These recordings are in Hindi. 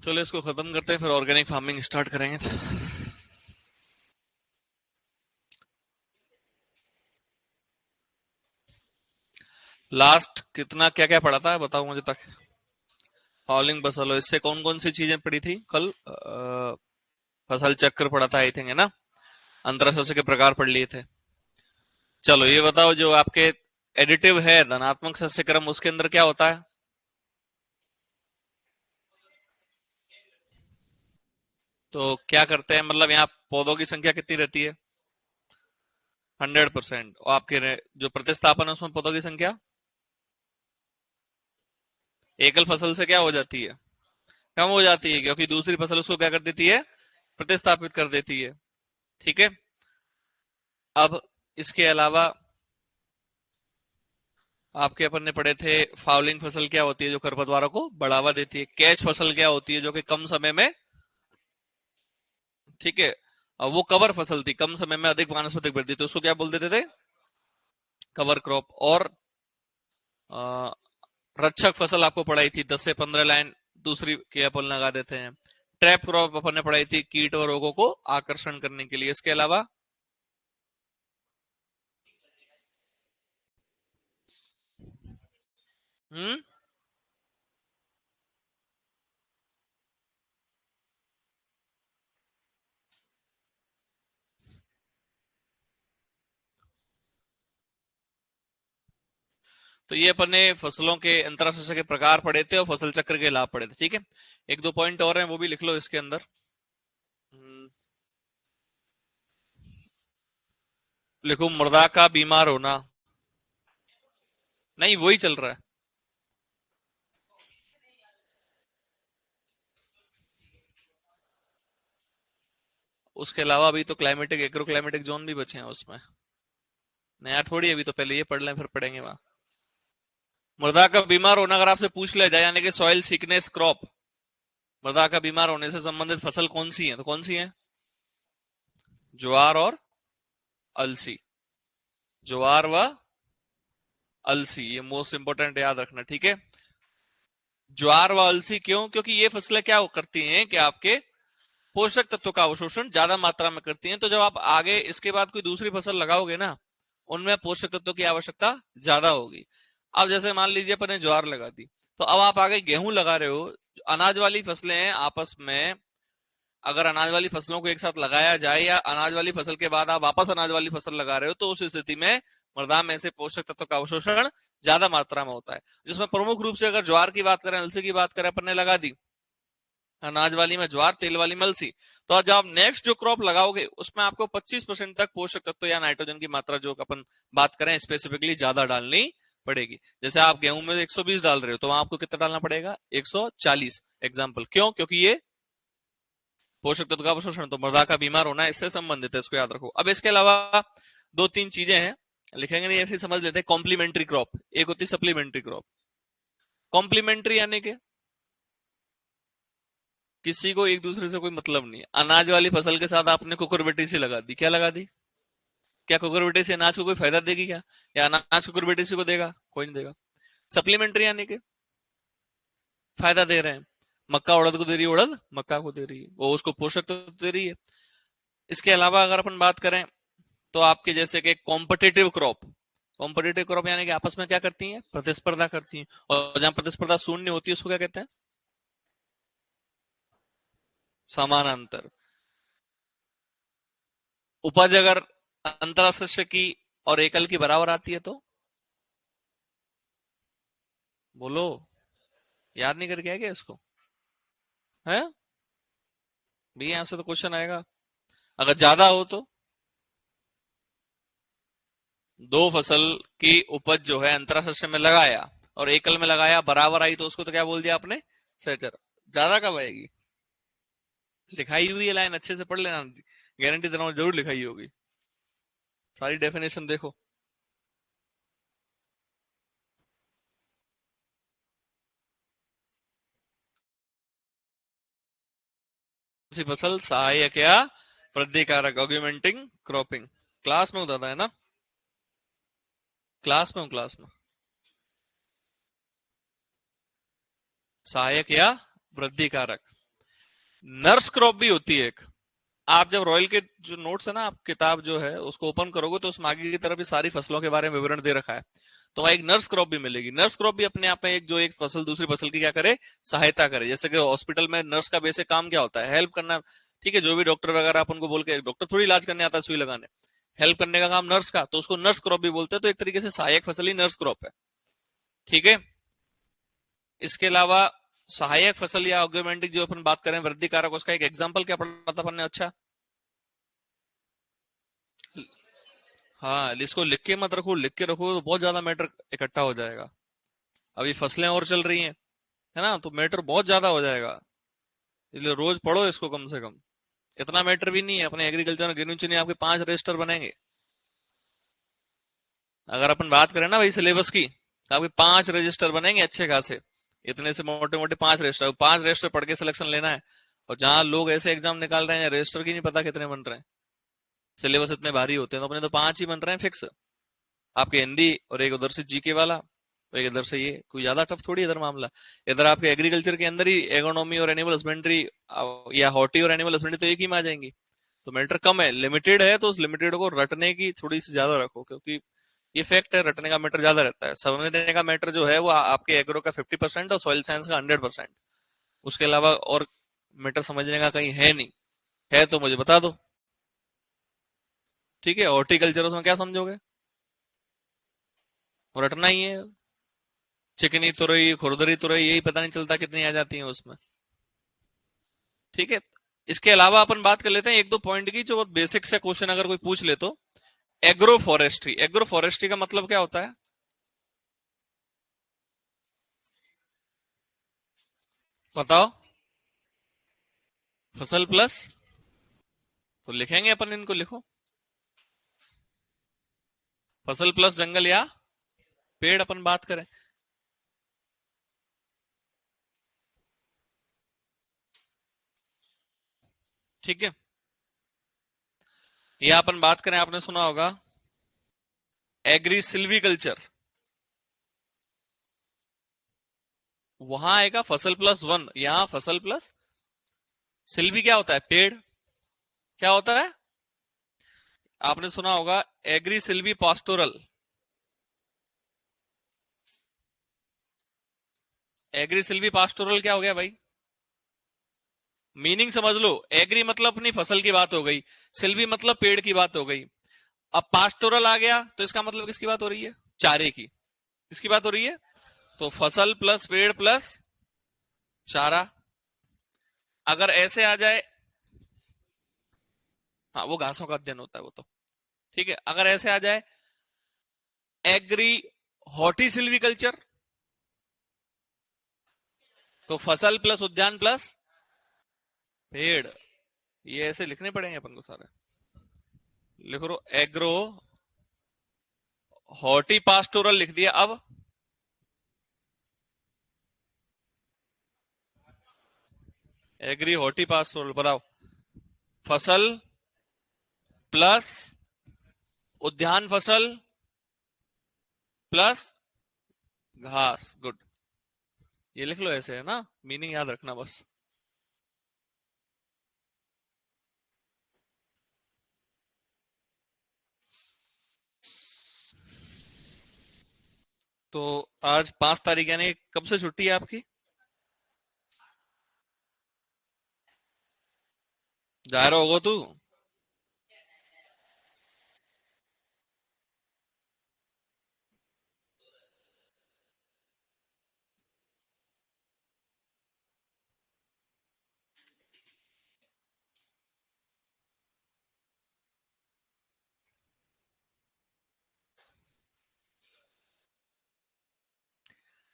चलो इसको खत्म करते हैं, फिर ऑर्गेनिक फार्मिंग स्टार्ट करेंगे। लास्ट कितना क्या क्या पढ़ा था बताओ मुझे तक। फाउलिंग फसल, इससे कौन कौन सी चीजें पढ़ी थी कल? फसल चक्र पढ़ा था आई थिंक, है ना? अंतरशस्य के प्रकार पढ़ लिए थे। चलो ये बताओ, जो आपके एडिटिव है धनात्मक सस्य क्रम, उसके अंदर क्या होता है? तो क्या करते हैं, मतलब यहाँ पौधों की संख्या कितनी रहती है? 100%। और आपके जो प्रतिस्थापन है उसमें पौधों की संख्या एकल फसल से क्या हो जाती है? कम हो जाती है, क्योंकि दूसरी फसल उसको क्या कर देती है? प्रतिस्थापित कर देती है। ठीक है। अब इसके अलावा आपके अपन ने पढ़े थे, फाउलिंग फसल क्या होती है जो खरपतवारों को बढ़ावा देती है। कैच फसल क्या होती है जो कि कम समय में, ठीक है, अब वो कवर फसल थी, कम समय में अधिक वानस्पतिक वृद्धि, तो उसको क्या बोल देते थे? Cover crop. और अ, रक्षक फसल आपको पढ़ाई थी, 10 से 15 लाइन दूसरी के अपन लगा देते हैं। ट्रैप क्रॉप अपन ने पढ़ाई थी, कीट और रोगों को आकर्षण करने के लिए। इसके अलावा हम्म तो ये अपन ने फसलों के अंतराशस्य के प्रकार पढ़े थे और फसल चक्र के लाभ पढ़े थे। ठीक है। एक दो पॉइंट और हैं, वो भी लिख लो इसके अंदर। हम्म, लिखो, मृदा का बीमार होना। नहीं, वही चल रहा है। उसके अलावा अभी तो क्लाइमेटिक एग्रो क्लाइमेटिक जोन भी बचे हैं उसमें। नया थोड़ी, अभी तो पहले ये पढ़ लें फिर पढ़ेंगे वहां। मृदा का बीमार होना अगर आपसे पूछ लिया जाए, यानी कि सॉइल सिकनेस क्रॉप, मृदा का बीमार होने से संबंधित फसल कौन सी है, तो कौन सी है? ज्वार और अलसी। ज्वार व अलसी, ये मोस्ट इंपोर्टेंट याद रखना। ठीक है। ज्वार व अलसी क्यों? क्योंकि ये फसलें क्या करती हैं कि आपके पोषक तत्व का अवशोषण ज्यादा मात्रा में करती हैं। तो जब आप आगे इसके बाद कोई दूसरी फसल लगाओगे ना, उनमें पोषक तत्वों की आवश्यकता ज्यादा होगी। अब जैसे मान लीजिए अपन ने ज्वार लगा दी, तो अब आप आगे गेहूं लगा रहे हो। अनाज वाली फसलें हैं आपस में, अगर अनाज वाली फसलों को एक साथ लगाया जाए या अनाज वाली फसल के बाद आप वापस अनाज वाली फसल लगा रहे हो, तो उस स्थिति में मृदा में से पोषक तत्व का अवशोषण ज्यादा मात्रा में होता है। जिसमें प्रमुख रूप से अगर ज्वार की बात करें, अलसी की बात करें, अपन ने लगा दी अनाज वाली में ज्वार, तेल वाली में अलसी, तो जब आप नेक्स्ट जो क्रॉप लगाओगे उसमें आपको 25% तक पोषक तत्व या नाइट्रोजन की मात्रा जो अपन बात करें स्पेसिफिकली ज्यादा डालनी पड़ेगी। जैसे आप गेहूं में 120 डाल रहे हो, तो वहां आपको कितना डालना पड़ेगा? 140 एग्जाम्पल। क्यों? क्योंकि ये पोषक तत्व का अवशोषण, तो मृदा का बीमार होना इससे संबंधित है, इसको याद रखो। अब इसके अलावा दो तीन चीजें हैं, लिखेंगे नहीं ऐसे समझ लेते हैं। कॉम्प्लीमेंट्री क्रॉप, एक होती है सप्लीमेंट्री क्रॉप। कॉम्प्लीमेंट्री यानी कि किसी को एक दूसरे से कोई मतलब नहीं है। अनाज वाली फसल के साथ आपने कुकुरबिटेसी से लगा दी, क्या लगा दी? क्या कुकुरबिटेसी अनाज को कोई फायदा देगी क्या? या अनाज कुकुरबिटेसी को देगा? कोई नहीं देगा। सप्लीमेंट्री यानी कि फायदा दे रहे हैं। मक्का उड़द को दे रही है, उड़द मक्का को दे रही है, वो उसको पोषक तो दे रही है। इसके अलावा अगर अपन बात करें, तो आपके जैसे कि कॉम्पिटिटिव क्रॉप, कॉम्पिटिटिव क्रॉप यानी कि आपस में क्या करती हैं? प्रतिस्पर्धा करती हैं। और जहां प्रतिस्पर्धा शून्य होती है उसको क्या कहते हैं? समानांतर। उपज अगर अंतराशस्य की और एकल की बराबर आती है तो बोलो, याद नहीं करके आएगा इसको? है भी, यहां से तो क्वेश्चन आएगा। अगर ज्यादा हो तो दो फसल की उपज जो है अंतराशस्य में लगाया और एकल में लगाया, बराबर आई, तो उसको तो क्या बोल दिया आपने? सहचर। ज्यादा कब आएगी? लिखाई हुई है लाइन, अच्छे से पढ़ लेना, गारंटी दे रहा हूं जरूर लिखाई होगी। सारी डेफिनेशन देखो। सी फसल सहायक या वृद्धि कारक, ऑग्यूमेंटिंग क्रॉपिंग। क्लास में होता था, है ना? क्लास में हूँ, क्लास में। सहायक या वृद्धि कारक। नर्स क्रॉप भी होती है एक। आप जब रॉयल के जो नोट्स है ना, आप किताब जो है उसको ओपन करोगे तो उसमें आगे की तरफ भी सारी फसलों के बारे में विवरण दे रखा है। तो वहां एक नर्स क्रॉप भी मिलेगी। नर्स क्रॉप भी अपने आप में एक जो एक फसल दूसरी फसल की क्या करे, सहायता करे। जैसे कि हॉस्पिटल में नर्स का बेसिक काम क्या होता है, हेल्प करना। ठीक है, जो भी डॉक्टर वगैरह आप उनको बोल के, डॉक्टर थोड़ी इलाज करने आता है सुई लगाने, हेल्प करने का काम नर्स का, तो उसको नर्स क्रॉप भी बोलते हैं। तो एक तरीके से सहायक फसल ही नर्स क्रॉप है। ठीक है। इसके अलावा सहायक फसल या ऑग्मेंटिंग जो अपन बात करें वृद्धि कारक, उसका एक एग्जाम्पल क्या पढ़ा था अपन ने? अच्छा, हाँ, इसको लिख के मत रखो, लिख के रखो तो बहुत ज्यादा मैटर इकट्ठा हो जाएगा। अभी फसलें और चल रही हैं, है ना, तो मैटर बहुत ज्यादा हो जाएगा। इसलिए रोज पढ़ो इसको कम से कम। इतना मैटर भी नहीं है, अपने एग्रीकल्चर में गिनी चुनी आपके 5 रजिस्टर बनेंगे। अगर अपन बात करें ना भाई सिलेबस की, तो आपके 5 रजिस्टर बनेंगे अच्छे खासे। इतने से मोटे मोटे 5 रजिस्टर, 5 रजिस्टर पढ़ के सिलेक्शन लेना है। और जहां लोग ऐसे एग्जाम निकाल रहे हैं रजिस्टर की नहीं पता कितने बन रहे हैं, सिलेबस इतने भारी होते हैं, तो अपने तो 5 ही बन रहे हैं फिक्स। आपके हिंदी और एक उधर से जीके वाला, और एक इधर से ये, कोई ज्यादा टफ थोड़ी इधर मामला। इधर आपके एग्रीकल्चर के अंदर ही एगोनॉमी और एनिमल हस्बेंड्री या हॉर्टी और एनिमल हस्बेंड्री तो एक ही में आ जाएंगी। तो मैटर कम है, लिमिटेड है, तो उस लिमिटेड को रटने की थोड़ी सी ज्यादा रखो, क्योंकि ये फैक्ट है, रटने का मैटर ज्यादा रहता है। समझने का मैटर जो है वो आपके एग्रो का 50% और सॉइल साइंस का 100%। उसके अलावा और मैटर समझने का कहीं है नहीं। है तो मुझे बता दो। ठीक है, हॉर्टिकल्चर उसमें क्या समझोगे, वो रटना ही है। चिकनी तुरई, खुरदरी तुरई, यही पता नहीं चलता कितनी आ जाती है उसमें। ठीक है। इसके अलावा अपन बात कर लेते हैं एक दो पॉइंट की, जो बहुत बेसिक से क्वेश्चन अगर कोई पूछ ले तो। एग्रो फॉरेस्ट्री, एग्रो फॉरेस्ट्री का मतलब क्या होता है, बताओ? फसल प्लस, तो लिखेंगे अपन इनको, लिखो। फसल प्लस जंगल या पेड़ अपन बात करें। ठीक है। या अपन बात करें, आपने सुना होगा एग्री सिल्वीकल्चर, वहां आएगा फसल प्लस वन, यहाँ फसल प्लस सिल्वी। क्या होता है, पेड़। क्या होता है, आपने सुना होगा agrisilvipastoral. Agrisilvipastoral क्या हो गया भाई, मीनिंग समझ लो। एग्री मतलब अपनी फसल की बात हो गई, सिल्वी मतलब पेड़ की बात हो गई। अब पास्टोरल आ गया तो इसका मतलब किसकी बात हो रही है, चारे की। किसकी बात हो रही है, तो फसल प्लस पेड़ प्लस चारा। अगर ऐसे आ जाए, हाँ वो घासों का अध्ययन होता है वो तो। ठीक है, अगर ऐसे आ जाए एग्री हॉर्टी सिल्वीकल्चर, तो फसल प्लस उद्यान प्लस पेड़। ये ऐसे लिखने पड़ेंगे अपन को सारे। लिख रो एग्रो हॉर्टी पास्टोरल लिख दिया। अब एग्री हॉर्टी पास्टोरल बताओ, फसल प्लस उद्यान फसल प्लस घास। गुड, ये लिख लो ऐसे, है ना, मीनिंग याद रखना बस। तो आज 5 तारीख, यानी कब से छुट्टी है आपकी? जा रहा होगा तू?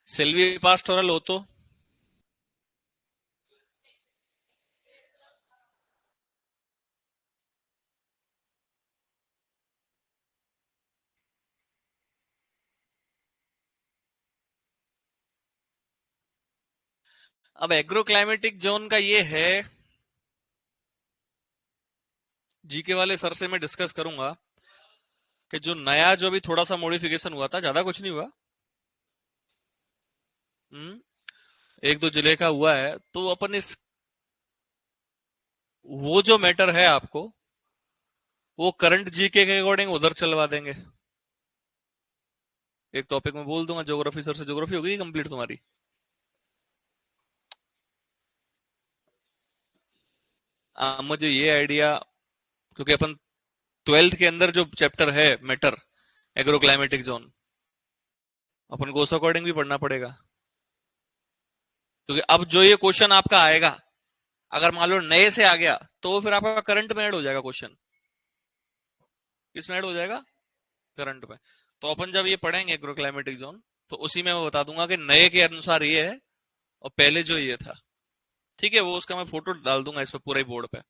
सिल्वी पास्टोरल हो तो। अब एग्रो क्लाइमेटिक जोन का ये है, जीके वाले सर से मैं डिस्कस करूंगा कि जो नया, जो भी थोड़ा सा मॉडिफिकेशन हुआ था, ज्यादा कुछ नहीं हुआ। हम्म, एक दो जिले का हुआ है, तो अपन इस वो जो मैटर है आपको, वो करंट जीके के अकॉर्डिंग उधर चलवा देंगे। एक टॉपिक में बोल दूंगा ज्योग्राफी सर से, ज्योग्राफी होगी कंप्लीट तुम्हारी। मुझे ये आइडिया, क्योंकि अपन ट्वेल्थ के अंदर जो चैप्टर है मैटर, एग्रोक्लाइमेटिक जोन, अपन को उस अकॉर्डिंग भी पढ़ना पड़ेगा। क्योंकि अब जो ये क्वेश्चन आपका आएगा, अगर मान लो नए से आ गया, तो फिर आपका करंट में ऐड हो जाएगा क्वेश्चन। किस में ऐड हो जाएगा? करंट में। तो अपन जब ये पढ़ेंगे एग्रोक्लाइमेटिक जोन, तो उसी में मैं बता दूंगा कि नए के अनुसार ये है और पहले जो ये था। ठीक है, वो उसका मैं फोटो डाल दूंगा इस पे पूरे बोर्ड पे।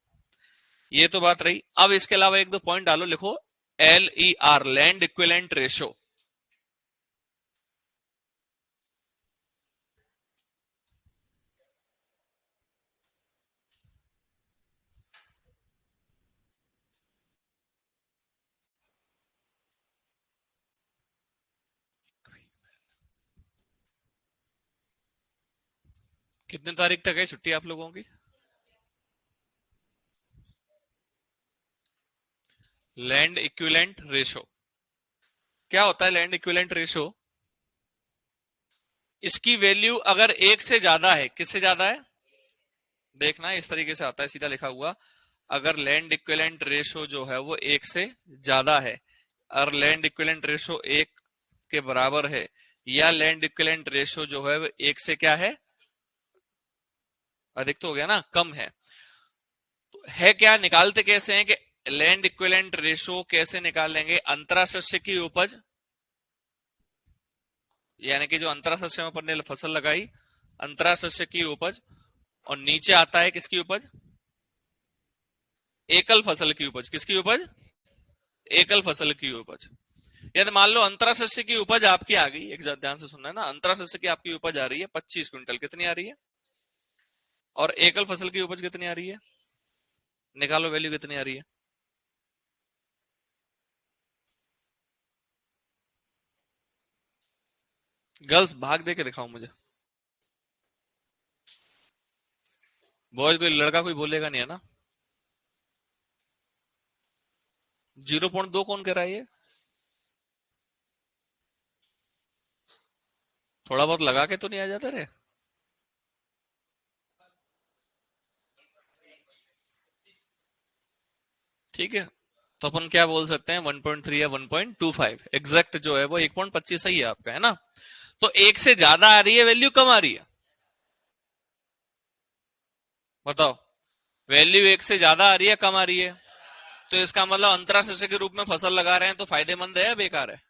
ये तो बात रही। अब इसके अलावा एक दो पॉइंट डालो, लिखो LER, लैंड इक्विवेलेंट रेशो। कितने तारीख तक है छुट्टी आप लोगों की? लैंड इक्विवेलेंट रेशो क्या होता है? लैंड इक्विवेलेंट रेशो, इसकी वैल्यू अगर एक से ज्यादा है, किससे ज्यादा है? देखना, इस तरीके से आता है सीधा लिखा हुआ। अगर लैंड इक्विवेलेंट रेशो जो है वो एक से ज्यादा है, और लैंड इक्विवेलेंट रेशो एक के बराबर है, या लैंड इक्विवेलेंट रेशो जो है वो एक से क्या है, अधिक तो हो गया ना, कम है। तो है क्या, निकालते कैसे हैं कि लैंड इक्विवेलेंट रेशो कैसे निकालेंगे? अंतरा शस्य की उपज, यानी कि जो अंतरा शस्य में अपन ने फसल लगाई, अंतरा शस्य की उपज, और नीचे आता है किसकी उपज? एकल फसल की उपज। किसकी उपज? एकल फसल की उपज। यदि मान लो अंतरा शस्य की उपज आपकी आ गई, एक ध्यान से सुनना है ना, अंतरा शस्य की आपकी उपज आ रही है 25 क्विंटल, कितनी आ रही है? और एकल फसल की उपज कितनी आ रही है? निकालो वैल्यू कितनी आ रही है। गर्ल्स भाग दे के दिखाओ मुझे। बॉयज, कोई लड़का कोई बोलेगा नहीं है ना? 0.2 कौन कह रहा है ये? थोड़ा बहुत लगा के तो नहीं आ जाता रे? ठीक है, तो अपन क्या बोल सकते हैं, 1.3 या 1.25 एग्जैक्ट जो है वो 1.25 सही है आपका, है ना? तो एक से ज्यादा आ रही है वैल्यू, कम आ रही है? बताओ। वैल्यू एक से ज्यादा आ रही है, कम आ रही है? तो इसका मतलब अंतरा शस्य के रूप में फसल लगा रहे हैं तो फायदेमंद है या बेकार है?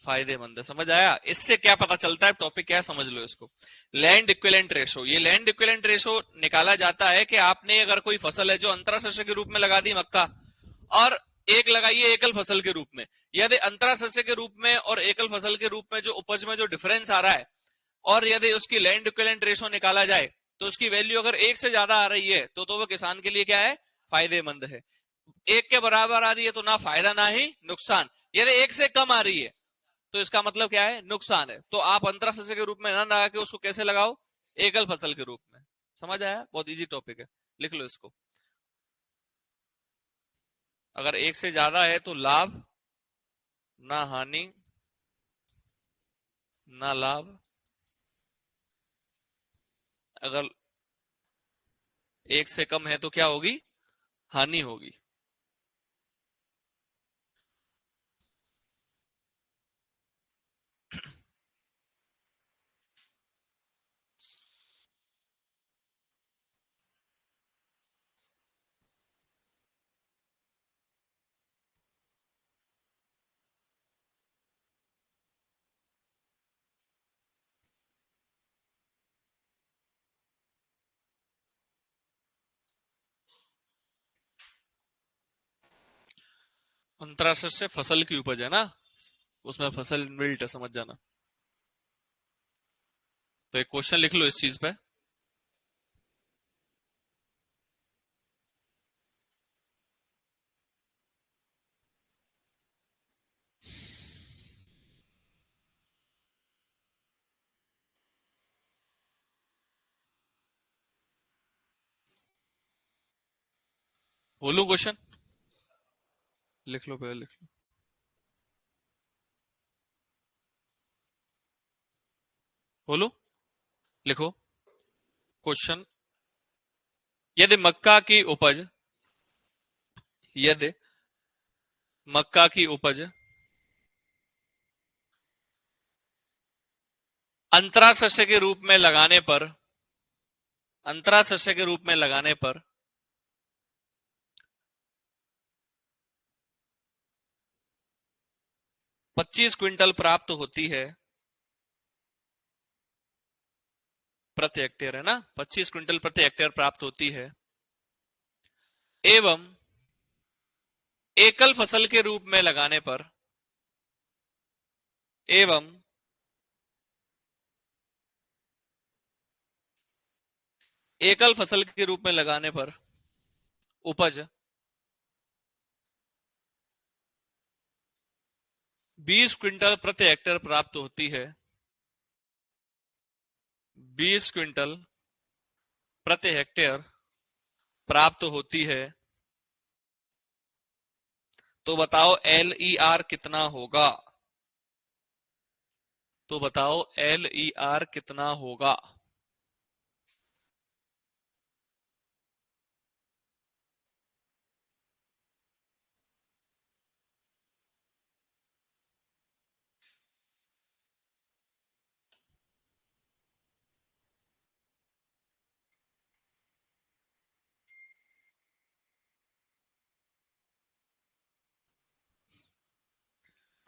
फायदेमंद है। समझ आया? इससे क्या पता चलता है, टॉपिक क्या है समझ लो इसको। लैंड इक्विवेलेंट रेशो, ये लैंड इक्विवेलेंट रेशो निकाला जाता है कि आपने अगर कोई फसल है जो अंतरा शस्य के रूप में लगा दी, मक्का, और एक लगाई है एकल फसल के रूप में, यदि अंतरा शस्य के रूप में और एकल फसल के रूप में जो उपज में जो डिफरेंस आ रहा है, और यदि उसकी लैंड इक्विवेलेंट रेशो निकाला जाए, तो उसकी वैल्यू अगर एक से ज्यादा आ रही है, तो वो किसान के लिए क्या है? फायदेमंद है। एक के बराबर आ रही है तो ना फायदा ना ही नुकसान। यदि एक से कम आ रही है, तो इसका मतलब क्या है? नुकसान है। तो आप अंतरा शस्य के रूप में ना लगा के उसको कैसे लगाओ? एकल फसल के रूप में। समझ आया? बहुत इजी टॉपिक है, लिख लो इसको। अगर एक से ज्यादा है तो लाभ ना हानि, ना लाभ। अगर एक से कम है तो क्या होगी? हानि होगी। अंतरा शस्य फसल की उपज है ना, उसमें फसल इनबिल्ट है, समझ जाना। तो एक क्वेश्चन लिख लो इस चीज पे। बोलूं क्वेश्चन? लिख लो, पहले लिख लो। बोलूं? लिखो क्वेश्चन। यदि मक्का की उपज, यदि मक्का की उपज अंतरा शस्य के रूप में लगाने पर, अंतरा शस्य के रूप में लगाने पर 25 क्विंटल प्राप्त होती है प्रति हेक्टेयर, है ना? 25 क्विंटल प्रति हेक्टेयर प्राप्त होती है, एवं एकल फसल के रूप में लगाने पर, एवं एकल फसल के रूप में लगाने पर उपज 20 क्विंटल प्रति हेक्टेयर प्राप्त होती है, 20 क्विंटल प्रति हेक्टेयर प्राप्त होती है, तो बताओ LER कितना होगा? तो बताओ LER कितना होगा?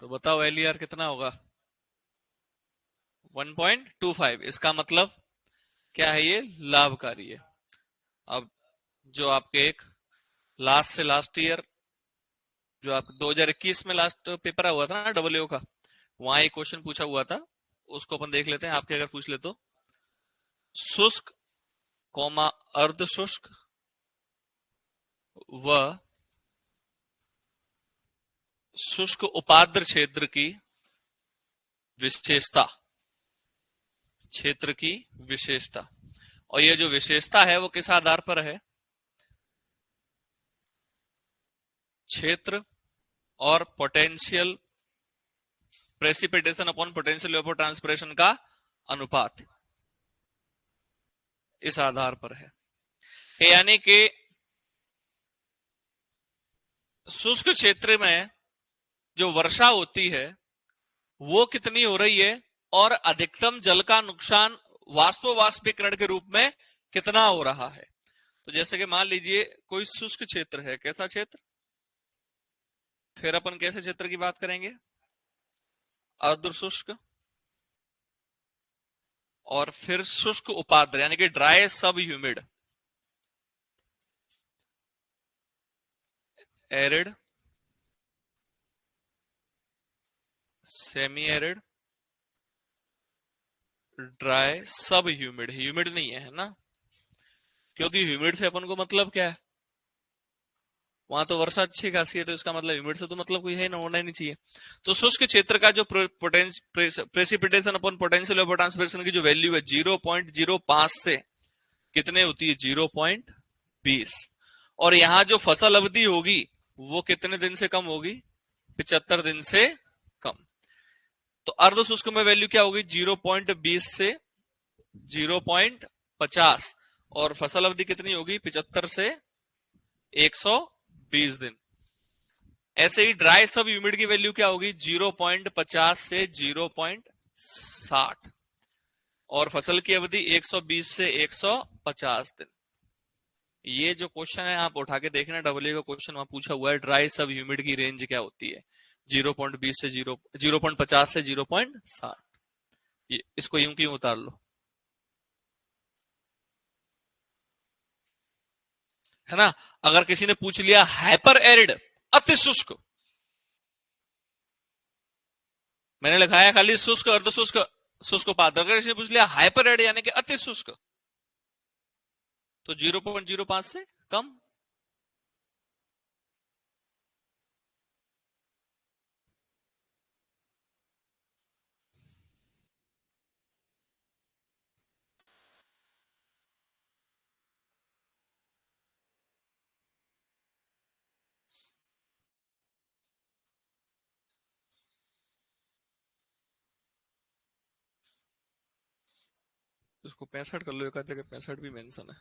तो बताओ LER कितना होगा? 1.25। इसका मतलब क्या है? ये लाभकारी है। अब जो आपके एक लास्ट से लास्ट ईयर, जो आप 2021 में लास्ट पेपर हुआ था ना डब्ल्यू का, वहां एक क्वेश्चन पूछा हुआ था, उसको अपन देख लेते हैं। आपके अगर पूछ ले तो, शुष्क कौमा अर्ध शुष्क व शुष्क उपाद्र क्षेत्र की विशेषता, क्षेत्र की विशेषता। और ये जो विशेषता है वो किस आधार पर है? क्षेत्र और potential precipitation upon potential vapour transpiration का अनुपात, इस आधार पर है। यानी कि शुष्क क्षेत्र में जो वर्षा होती है वो कितनी हो रही है, और अधिकतम जल का नुकसान वाष्पीकरण के रूप में कितना हो रहा है। तो जैसे कि मान लीजिए कोई शुष्क क्षेत्र है, कैसा क्षेत्र? फिर अपन कैसे क्षेत्र की बात करेंगे? अर्ध शुष्क, और फिर शुष्क उपाद्र यानी कि ड्राई सब humid, arid, semi arid, dry सब ह्यूमिड। ह्यूमिड नहीं है, है ना? क्योंकि ह्यूमिड से अपन को मतलब क्या है? वहां तो वर्षा अच्छी खासी है, तो इसका मतलब ह्यूमिड से तो मतलब कोई है ना, होना ही नहीं चाहिए। तो शुष्क क्षेत्र का जो precipitation upon potential of transpiration की जो वैल्यू है 0.05 से कितने होती है? 0.20। और यहाँ जो फसल अवधि होगी वो कितने दिन से कम होगी? 75 दिन से कम। तो अर्ध शुष्क में वैल्यू क्या होगी? 0.20 से 0.50। और फसल अवधि कितनी होगी? 75 से 120 दिन। ऐसे ही ड्राई सब ह्यूमिड की वैल्यू क्या होगी? 0.50 से 0.60। और फसल की अवधि 120 से 150 दिन। ये जो क्वेश्चन है आप उठा के देखना, डब्ल्यू का क्वेश्चन वहां पूछा हुआ है, ड्राई सब ह्यूमिड की रेंज क्या होती है? 0.20 से 0.50 से 0.60। ये इसको यूं क्यों उतार लो, है ना? अगर किसी ने पूछ लिया हाइपर एरिड, अति शुष्क, मैंने लिखा है खाली शुष्क, अर्ध शुष्क, शुष्क पात्र। अगर किसी ने पूछ लिया हाइपर एरिड यानी कि अति शुष्क, तो 0.05 से कम। इसको 65 कर लो, एक आध जगह 65 भी मेंशन है।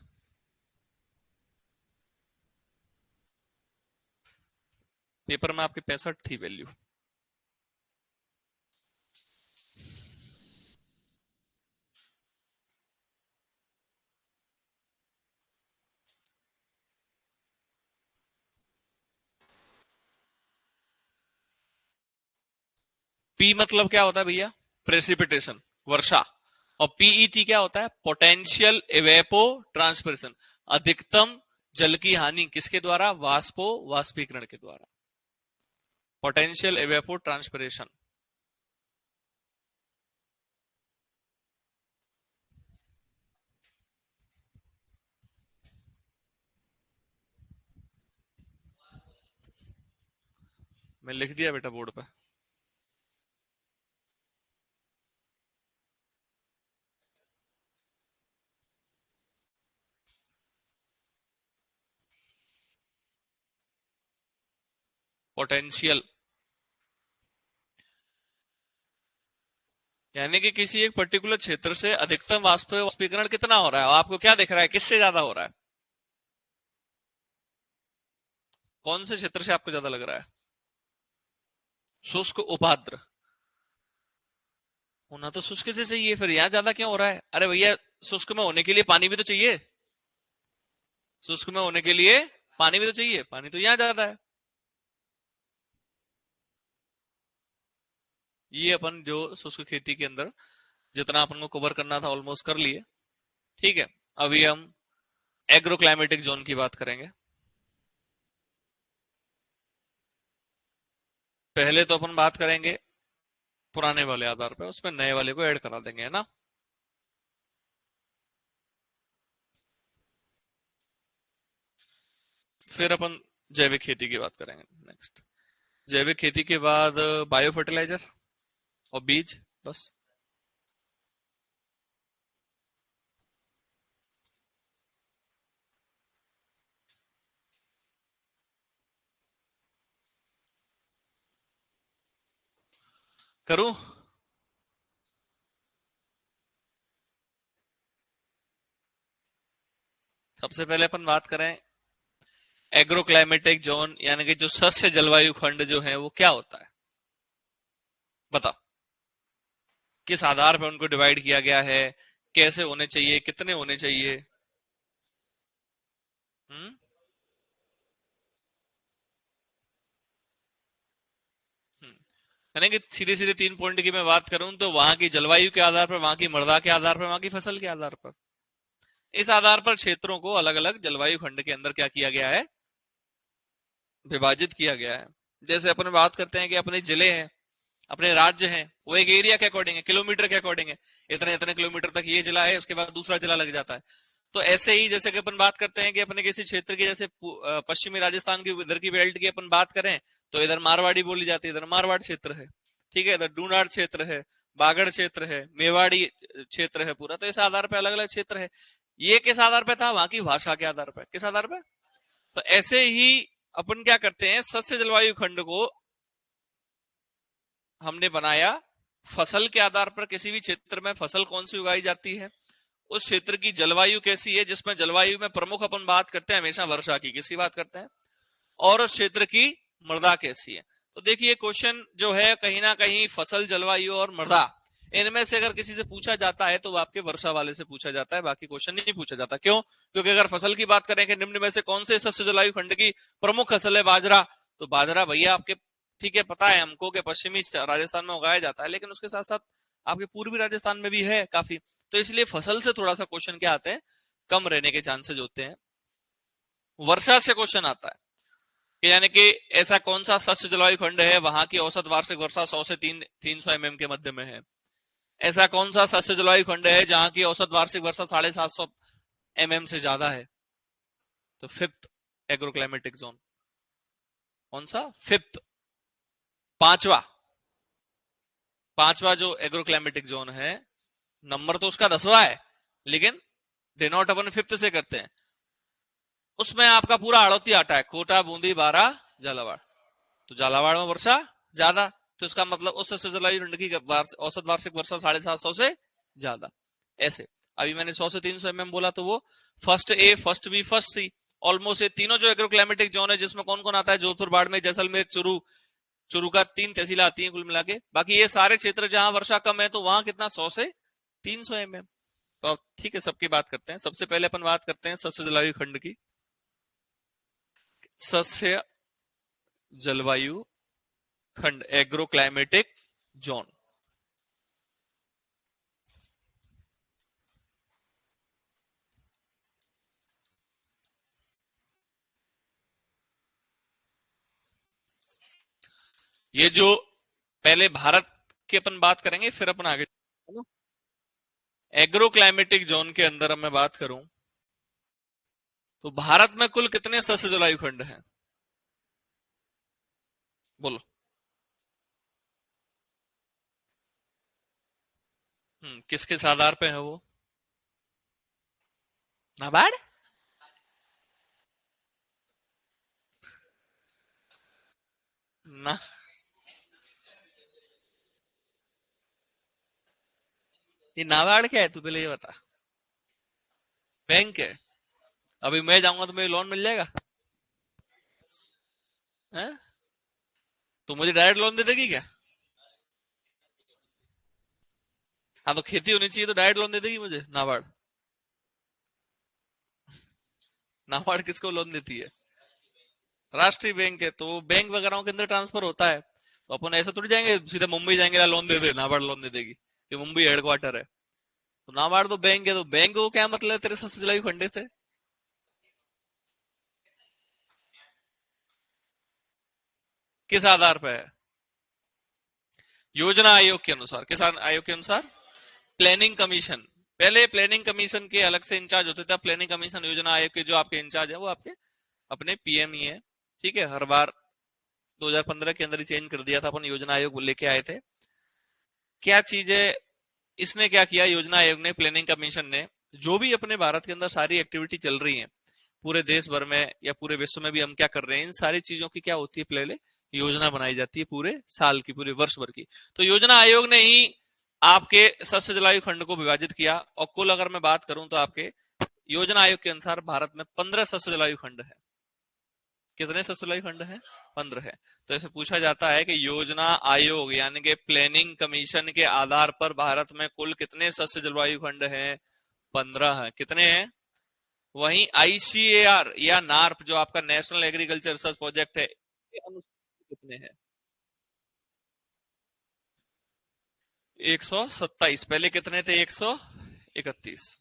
पेपर में आपकी 65 थी वैल्यू। पी मतलब क्या होता है भैया? प्रेसिपिटेशन, वर्षा। और पीईटी क्या होता है? Potential evapotranspiration. अधिकतम जल की हानि किसके द्वारा? वाष्पो वाष्पीकरण के द्वारा। Potential evapotranspiration. मैं लिख दिया बेटा बोर्ड पे। पोटेंशियल यानी कि किसी एक पर्टिकुलर क्षेत्र से अधिकतम वाष्पीकरण कितना हो रहा है, और आपको क्या दिख रहा है, किससे ज्यादा हो रहा है? कौन से क्षेत्र से आपको ज्यादा लग रहा है? शुष्क उपाद्र होना तो शुष्क से चाहिए, फिर यहां ज्यादा क्यों हो रहा है? अरे भैया, शुष्क में होने के लिए पानी भी तो चाहिए। शुष्क में होने के लिए पानी भी तो चाहिए, पानी तो यहां ज्यादा है। ये अपन जो शुष्क खेती के अंदर जितना अपन को कवर करना था ऑलमोस्ट कर लिए। ठीक है, अभी हम एग्रोक्लाइमेटिक जोन की बात करेंगे। पहले तो अपन बात करेंगे पुराने वाले आधार पे, उसमें नए वाले को ऐड करा देंगे, है ना। फिर अपन जैविक खेती की बात करेंगे नेक्स्ट। जैविक खेती के बाद बायो फर्टिलाइजर और बीज, बस। करूं? सबसे पहले अपन बात करें एग्रोक्लाइमेटिक जोन, यानी कि जो सस्य जलवायु खंड जो है वो क्या होता है, बताओ। किस आधार पर उनको डिवाइड किया गया है, कैसे होने चाहिए, कितने होने चाहिए? हम्म। यानी कि सीधे सीधे 3 पॉइंट की मैं बात करूं तो वहां की जलवायु के आधार पर, वहां की मृदा के आधार पर, वहां की फसल के आधार पर, इस आधार पर क्षेत्रों को अलग अलग जलवायु खंड के अंदर क्या किया गया है? विभाजित किया गया है। जैसे अपन बात करते हैं कि अपने जिले हैं, अपने राज्य हैं, वो एक एरिया के अकॉर्डिंग है, किलोमीटर के अकॉर्डिंग है। इतने इतने किलोमीटर तक ये जिला है, उसके बाद दूसरा जिला लग जाता है। तो ऐसे ही जैसे कि अपन बात करते हैं कि अपने किसी क्षेत्र की, जैसे पश्चिमी राजस्थान की इधर की बेल्ट की अपन बात करें, तो इधर मारवाड़ी बोली जाती है, इधर मारवाड़ क्षेत्र है। ठीक है, इधर डूनार क्षेत्र है, बागड़ क्षेत्र है, मेवाड़ी क्षेत्र है पूरा। तो इस आधार पर अलग अलग क्षेत्र है। ये किस आधार पर था? वहां की भाषा के आधार पर। किस आधार पर? तो ऐसे ही अपन क्या करते हैं, सस्य जलवायु खंड को हमने बनाया फसल के आधार पर। किसी भी क्षेत्र में फसल कौन सी उगाई जाती है, उस क्षेत्र की जलवायु कैसी है, जिसमें जलवायु में प्रमुख अपन बात करते हैं हमेशा वर्षा की, किसकी बात करते हैं, और उस क्षेत्र की मृदा कैसी है। तो देखिए, क्वेश्चन जो है कहीं ना कहीं फसल, जलवायु और मृदा, इनमें से अगर किसी से पूछा जाता है तो वो आपके वर्षा वाले से पूछा जाता है, बाकी क्वेश्चन नहीं पूछा जाता। क्यों? क्योंकि अगर फसल की बात करें कि निम्न में से कौन से सस्य जलवायु खंड की प्रमुख फसल है बाजरा, तो बाजरा भैया आपके, ठीक है, पता है हमको कि पश्चिमी राजस्थान में उगाया जाता है, लेकिन उसके साथ साथ आपके पूर्वी राजस्थान में भी है काफी। तो इसलिए फसल से थोड़ा सा क्वेश्चन क्या आते हैं, कम रहने के चांसेस होते हैं। वर्षा से क्वेश्चन आता है कि यानी कि ऐसा कौन सा सस्य जलवायु खंड है वहां की औसत वार्षिक वर्षा 100 से 300 mm के मध्य में है। ऐसा कौन सा सस्य जलवायु खंड है जहां की औसत वार्षिक वर्षा 750 mm से ज्यादा है। तो फिफ्थ एग्रोक्लाइमेटिक जोन कौन सा? फिफ्थ, पांचवा। पांचवा जो एग्रोक्लाइमेटिक जोन है, नंबर तो उसका 10वां है, लेकिन डिनोट अपन फिफ्थ से करते हैं। उसमें आपका पूरा आड़ोती आता है, कोटा, बूंदी, बारा, झालावाड़। तो झालावाड़ में वर्षा ज्यादा, तो इसका मतलब उस जलवायु खंड की औसत वार्षिक वर्षा 750 से ज्यादा। ऐसे अभी मैंने 100 से 300 mm बोला, तो वो first A, first B, first C, almost ये तीनों जो एग्रोक्लाइमेटिक जोन है, जिसमें कौन कौन आता है, जोधपुर, बाड़मेर, जैसलमेर, चुरू, चुरू का 3 तहसील आती हैं कुल मिला के। बाकी ये सारे क्षेत्र जहां वर्षा कम है, तो वहां कितना, 100 से 300 mm। तो अब ठीक है, सबकी बात करते हैं। सबसे पहले अपन बात करते हैं सस्य जलवायु खंड की। सस्य जलवायु खंड, एग्रो क्लाइमेटिक जोन। ये जो पहले भारत की अपन बात करेंगे, फिर अपन आगे, है ना। एग्रो क्लाइमेटिक जोन के अंदर अब मैं बात करूं, तो भारत में कुल कितने सस्य जलवायु खंड हैं, बोलो। किस किस आधार पे है वो, नाबार्ड? ना, ये नाबार्ड क्या है, तू पहले ये बता। बैंक है? अभी मैं जाऊंगा तो मुझे लोन मिल जाएगा? हैं? तो मुझे डायरेक्ट लोन दे देगी क्या? हाँ, तो खेती होनी चाहिए तो डायरेक्ट लोन दे देगी मुझे नाबार्ड? नाबार्ड किसको लोन देती है? राष्ट्रीय बैंक है, तो बैंक वगैरह के अंदर ट्रांसफर होता है। तो अपन ऐसा थोड़ी जाएंगे सीधे मुंबई जाएंगे, लोन दे दे, नाबार्ड लोन दे देगी, ये मुंबई हेडक्वार्टर है। तो नाबार्ड तो बैंक है, तो बैंक को क्या मतलब है तेरे सस्य जलवायु खंडे से? किस आधार पर है? योजना आयोग के अनुसार। किस आयोग के अनुसार? Planning commission. पहले प्लानिंग कमीशन के अलग से इंचार्ज होते थे, अब प्लानिंग कमीशन योजना आयोग के जो आपके इंचार्ज है, वो आपके अपने पीएम ही है। ठीक है, हर बार 2015 के अंदर ही चेंज कर दिया था, अपन योजना आयोग लेके आए थे। क्या चीज है, इसने क्या किया, योजना आयोग ने, प्लानिंग कमीशन ने, जो भी अपने भारत के अंदर सारी एक्टिविटी चल रही है, पूरे देश भर में या पूरे विश्व में भी हम क्या कर रहे हैं, इन सारी चीजों की क्या होती है, पहले योजना बनाई जाती है पूरे साल की, पूरे वर्ष भर की। तो योजना आयोग ने ही आपके सस्य जलवायु खंड को विभाजित किया, और कुल अगर मैं बात करूं तो आपके योजना आयोग के अनुसार भारत में 15 सस्य जलवायु खंड है। कितने सस्य जलवायु खंड है? 15 है। तो ऐसे पूछा जाता है कि योजना आयोग यानी कि प्लानिंग कमीशन के आधार पर भारत में कुल कितने सस्य जलवायु खंड हैं? 15 है। कितने हैं? वहीं आईसीएआर या नार्प, जो आपका नेशनल एग्रीकल्चर रिसर्च प्रोजेक्ट है, के अनुसार कितने हैं? 127। पहले कितने थे? 131।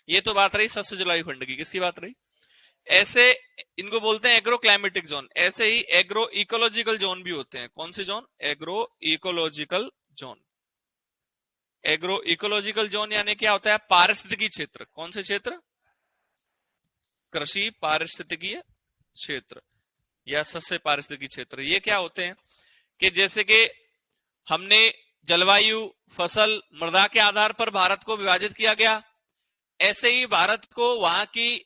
ये तो बात रही सस्य जलवायु खंड की। किसकी बात रही? ऐसे इनको बोलते हैं एग्रो क्लाइमेटिक जोन। ऐसे ही एग्रो इकोलॉजिकल जोन भी होते हैं। कौन से zone? Agro ecological zone. Agro ecological zone यानी क्या होता है? पारिस्थितिकी क्षेत्र। कौन से क्षेत्र? कृषि पारिस्थितिकीय क्षेत्र या सस्य पारिस्थितिकी क्षेत्र। ये क्या होते हैं कि जैसे कि हमने जलवायु, फसल, मृदा के आधार पर भारत को विभाजित किया गया, ऐसे ही भारत को वहां की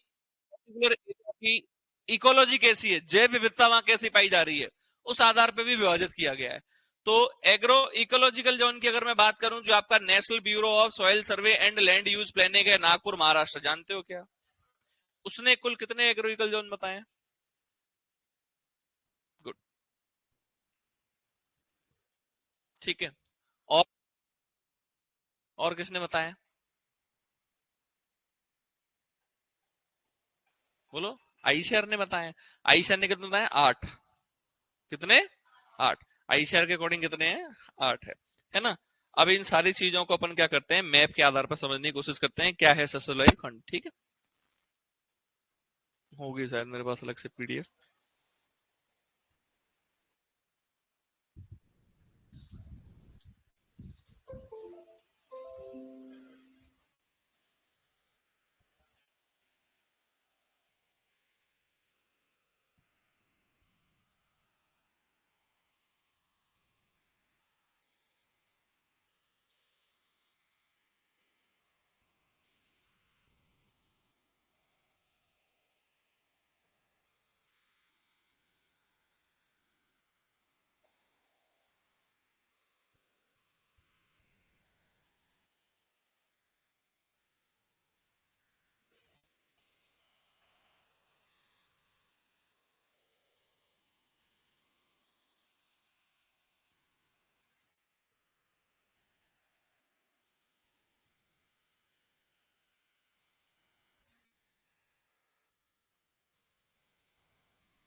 इकोलॉजी कैसी है, जैव विविधता वहां कैसी पाई जा रही है, उस आधार पर भी विभाजित किया गया है। तो एग्रो इकोलॉजिकल जोन की अगर मैं बात करूं, जो आपका national bureau of soil survey and land use planning है, नागपुर महाराष्ट्र, जानते हो क्या? उसने कुल कितने एग्रो इकोलॉजिकल जोन बताए? गुड। ठीक है। और किसने बताया? बोलो। आईसीआर ने बताया। आईसीआर ने कितने बताया? 8। कितने? 8। आईसीआर के अकॉर्डिंग कितने हैं? 8 है ना। अब इन सारी चीजों को अपन क्या करते हैं, मैप के आधार पर समझने की कोशिश करते हैं, क्या है ससुराली खंड। ठीक है, होगी शायद मेरे पास अलग से पीडीएफ।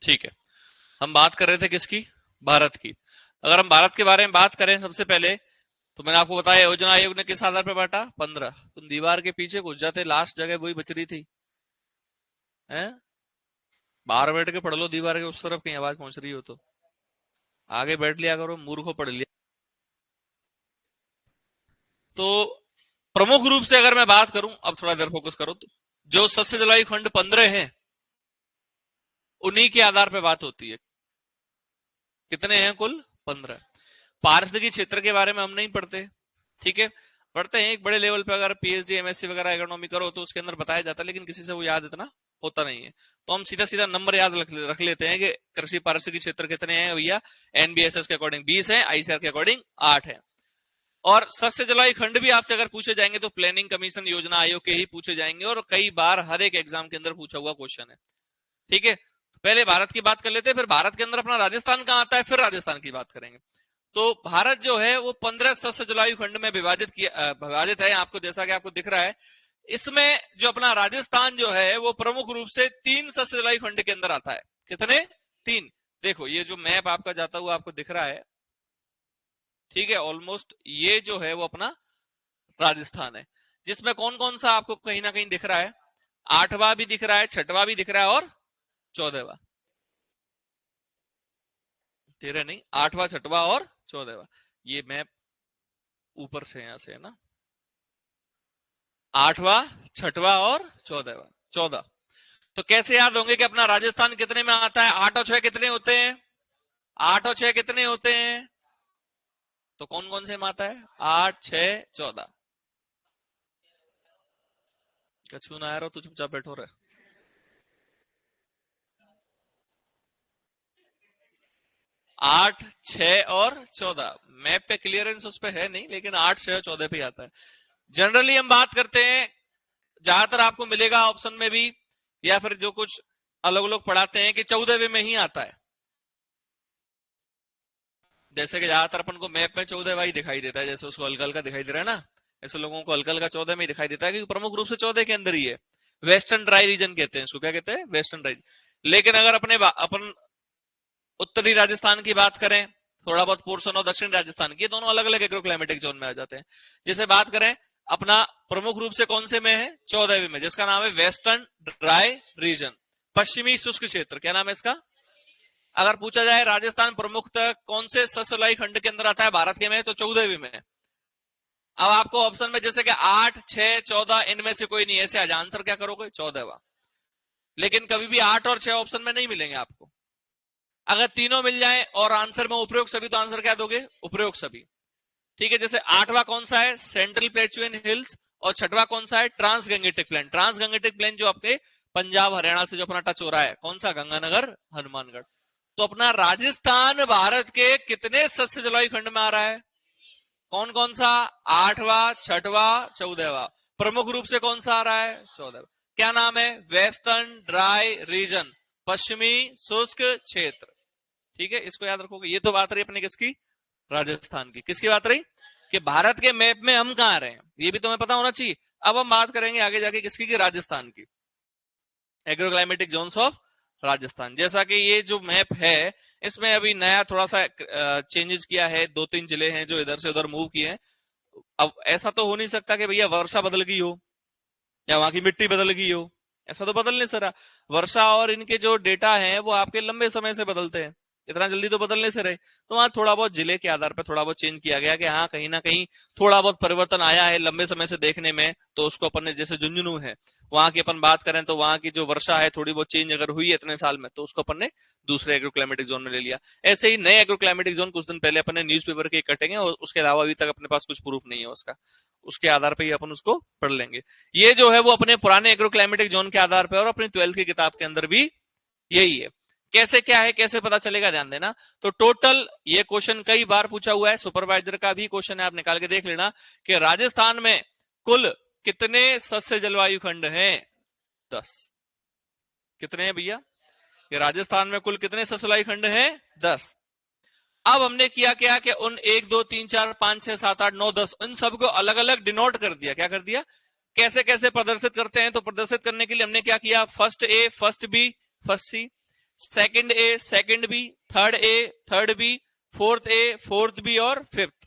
ठीक है, हम बात कर रहे थे किसकी? भारत की। अगर हम भारत के बारे में बात करें सबसे पहले, तो मैंने आपको बताया योजना आयोग ने किस आधार पर बांटा? 15। तुम दीवार के पीछे घुस जाते, लास्ट जगह वही बच रही थी हैं? बाहर बैठ के पढ़ लो, दीवार के उस तरफ कहीं आवाज पहुंच रही हो तो आगे बैठ लिया करो, मूर्खों पढ़ लिया। तो प्रमुख रूप से अगर मैं बात करूं, अब थोड़ा देर फोकस करो, तो जो सस्य जलवायु खंड 15 हैं उन्हीं के आधार पर बात होती है। कितने हैं कुल? 15। पारिस्थितिकी क्षेत्र के बारे में हम नहीं पढ़ते, ठीक है, पढ़ते हैं एक बड़े लेवल पे, अगर पीएचडी एमएससी वगैरह इकोनॉमी करो तो उसके अंदर बताया जाता है, लेकिन किसी से वो याद इतना होता नहीं है। तो हम सीधा सीधा नंबर याद रख लेते हैं कि कृषि पारिस्थितिकी क्षेत्र कितने हैं भैया? एनबीएसएस के अकॉर्डिंग 20 है, आईसीआर के अकॉर्डिंग 8 है। और सस्य जलवायु खंड भी आपसे अगर पूछे जाएंगे तो प्लानिंग कमीशन योजना आयोग के ही पूछे जाएंगे, और कई बार हर एक एग्जाम के अंदर पूछा हुआ क्वेश्चन है, ठीक है। पहले भारत की बात कर लेते हैं, फिर भारत के अंदर अपना राजस्थान कहां आता है, फिर राजस्थान की बात करेंगे। तो भारत जो है वो 15 सस्य जलवायु खंड में विभाजित है, आपको जैसा कि आपको दिख रहा है। इसमें जो अपना राजस्थान जो है वो प्रमुख रूप से 3 सस्य जलवायु खंड के अंदर आता है। कितने? 3। देखो ये जो मैप आपका जाता हुआ आपको दिख रहा है, ठीक है, ऑलमोस्ट ये जो है वो अपना राजस्थान है, जिसमें कौन कौन सा आपको कहीं ना कहीं दिख रहा है? 8वां भी दिख रहा है, 6वां भी दिख रहा है, और 14वां। 13 नहीं, 8वां, 6वां और 14वां। ये मैप ऊपर से यहां से है ना, 8वां, 6वां और 14वां। 14। तो कैसे याद होंगे कि अपना राजस्थान कितने में आता है? 8 और 6 कितने होते हैं? 8 और 6 कितने होते हैं? तो कौन कौन से में आता है? 8, 6, 14। कछु ना आ रहा, तो चुपचाप बैठो रहे। 8, 6 और 14 मैप पे क्लियरेंस उस पे है नहीं, लेकिन 8, 6 और 14 पे आता है। जनरली हम बात करते हैं, ज्यादातर आपको मिलेगा ऑप्शन में भी, या फिर जो कुछ अलग अलग पढ़ाते हैं कि 14वें में ही आता है। जैसे कि ज्यादातर अपन को मैप में 14वां ही दिखाई देता है, जैसे उसको हल्का हल्का दिखाई दे रहा है ना, ऐसे लोगों को हल्का हल्का 14 में ही दिखाई देता है, क्योंकि प्रमुख रूप से 14 के अंदर ही है। वेस्टर्न ड्राई रीजन कहते हैं इसको, क्या कहते हैं? Western dry. लेकिन अगर अपन उत्तरी राजस्थान की बात करें, थोड़ा बहुत पोर्शन और दक्षिण राजस्थान की, दोनों अलग अलग एग्रो क्लाइमेटिक जोन में आ जाते हैं। जैसे बात करें अपना प्रमुख रूप से कौन से में है? 14वें में, जिसका नाम है वेस्टर्न ड्राई रीजन, पश्चिमी शुष्क क्षेत्र। क्या नाम है इसका? अगर पूछा जाए राजस्थान प्रमुखतः कौन से ससलाई खंड के अंदर आता है भारत के में, तो 14वें में। अब आपको ऑप्शन में जैसे कि 8, 6, 14 इनमें से कोई नहीं, ऐसे आज आंसर क्या करोगे? 14वां। लेकिन कभी भी 8 और 6 ऑप्शन में नहीं मिलेंगे आपको। अगर तीनों मिल जाए और आंसर में उपरोक्त सभी, तो आंसर क्या दोगे? उपरोक्त सभी, ठीक है। जैसे 8वां कौन सा है? Central plateau and hills. और 6वां कौन सा है? Trans Gangetic plain. Trans Gangetic plain जो आपके पंजाब हरियाणा से जो अपना टच हो रहा है, कौन सा? गंगानगर, हनुमानगढ़। तो अपना राजस्थान भारत के कितने सस्य जलवायु खंड में आ रहा है? कौन कौन सा? 8वां, 6वां, 14वां। प्रमुख रूप से कौन सा आ रहा है? 14वां। क्या नाम है? वेस्टर्न ड्राई रीजन, पश्चिमी शुष्क क्षेत्र, ठीक है, इसको याद रखोगे। ये तो बात रही अपने किसकी? राजस्थान की। किसकी बात रही? कि भारत के मैप में हम कहां रहे हैं, ये भी तुम्हें पता होना चाहिए। अब हम बात करेंगे आगे जाके किसकी? की राजस्थान की, एग्रोक्लाइमेटिक जोन्स ऑफ राजस्थान। जैसा कि ये जो मैप है, इसमें अभी नया थोड़ा सा चेंजेस किया है, 2-3 जिले हैं जो इधर से उधर मूव किए हैं। अब ऐसा तो हो नहीं सकता कि भैया वर्षा बदल गई हो या वहां की मिट्टी बदल गई हो, ऐसा तो बदल नहीं सका। वर्षा और इनके जो डेटा हैं वो आपके लंबे समय से बदलते हैं, इतना जल्दी तो बदलने से रहे। तो वहां थोड़ा बहुत जिले के आधार पर थोड़ा बहुत चेंज किया गया कि हाँ कहीं ना कहीं थोड़ा बहुत परिवर्तन आया है लंबे समय से देखने में। तो उसको अपन ने, जैसे झुंझुनू है, वहां की अपन बात करें तो वहां की जो वर्षा है थोड़ी बहुत चेंज अगर हुई है इतने साल में, तो उसको अपन ने दूसरे एग्रो क्लाइमेटिक जोन में ले लिया। ऐसे ही नए एग्रो क्लाइमेटिक जोन कुछ दिन पहले अपन ने न्यूज़पेपर के कटेंगे, और उसके अलावा अभी तक अपने पास कुछ प्रूफ नहीं है उसका, उसके आधार पर ही अपन उसको पढ़ लेंगे। ये जो है वो अपने पुराने एग्रो क्लाइमेटिक जोन के आधार पर और अपनी 12th की किताब के अंदर भी यही है। कैसे क्या है, कैसे पता चलेगा, ध्यान देना। तो टोटल ये क्वेश्चन कई बार पूछा हुआ है, सुपरवाइजर का भी क्वेश्चन है, आप निकाल के देख लेना कि राजस्थान में कुल कितने सस्य जलवायु खंड हैं? 10। कितने हैं भैया? कि राजस्थान में कुल कितने सस्य जलवायु खंड हैं? 10। अब हमने किया क्या कि उन 1, 2, 3, 4, 5, 6, 7, 8, 9, 10 उन सबको अलग अलग डिनोट कर दिया। क्या कर दिया? कैसे कैसे प्रदर्शित करते हैं? तो प्रदर्शित करने के लिए हमने क्या किया? First A, first B, first C, second A second B, third A third B, fourth A fourth B और फिफ्थ।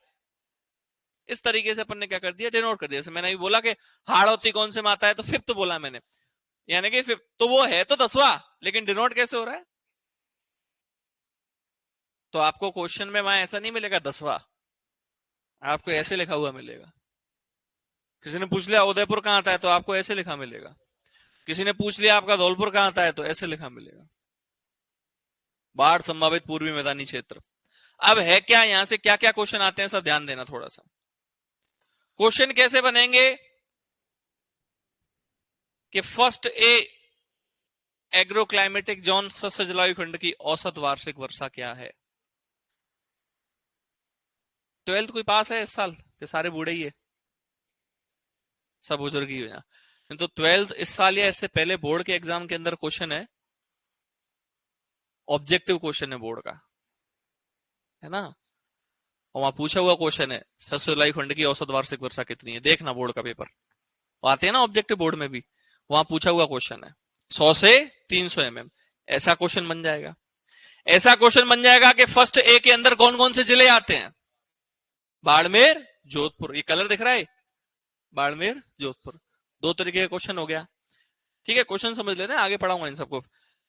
इस तरीके से अपन ने क्या कर दिया, डिनोट कर दिया। जैसे मैंने भी बोला कि हाड़ौती कौन से में आता है, तो फिफ्थ बोला मैंने, यानी कि फिफ्थ तो वो है तो 10वां, लेकिन डिनोट कैसे हो रहा है। तो आपको क्वेश्चन में वहां ऐसा नहीं मिलेगा 10वां, आपको ऐसे लिखा हुआ मिलेगा। किसी ने पूछ लिया उदयपुर कहां आता है, तो आपको ऐसे लिखा मिलेगा। किसी ने पूछ लिया आपका धौलपुर कहां आता है, तो ऐसे लिखा मिलेगा, बाढ़ संभावित पूर्वी मैदानी क्षेत्र। अब है क्या, यहां से क्या क्या क्वेश्चन आते हैं, सब ध्यान देना थोड़ा सा। क्वेश्चन कैसे बनेंगे कि फर्स्ट ए एग्रोक्लाइमेटिक जोन सस्य जलवायु खंड की औसत वार्षिक वर्षा क्या है। 12th कोई पास है इस साल के, सारे बूढ़े ही है, सब बुजुर्ग ही है। तो 12th इस साल या इससे पहले बोर्ड के एग्जाम के अंदर क्वेश्चन है, ऑब्जेक्टिव क्वेश्चन है बोर्ड का, है ना। और वहां पूछा हुआ क्वेश्चन है सस्य जलवायु खंड की औसत वार्षिक वर्षा कितनी है, देखना बोर्ड का पेपर वो आते हैं ना ऑब्जेक्टिव बोर्ड में भी, वहां पूछा हुआ क्वेश्चन है 100 से 300 mm, ऐसा क्वेश्चन बन जाएगा। ऐसा क्वेश्चन बन जाएगा कि फर्स्ट ए के अंदर कौन कौन से जिले आते हैं, बाड़मेर जोधपुर, ये कलर दिख रहा है, बाड़मेर जोधपुर, दो तरीके का क्वेश्चन हो गया। ठीक है, क्वेश्चन समझ लेते हैं, आगे पढ़ाऊंगा इन सबको।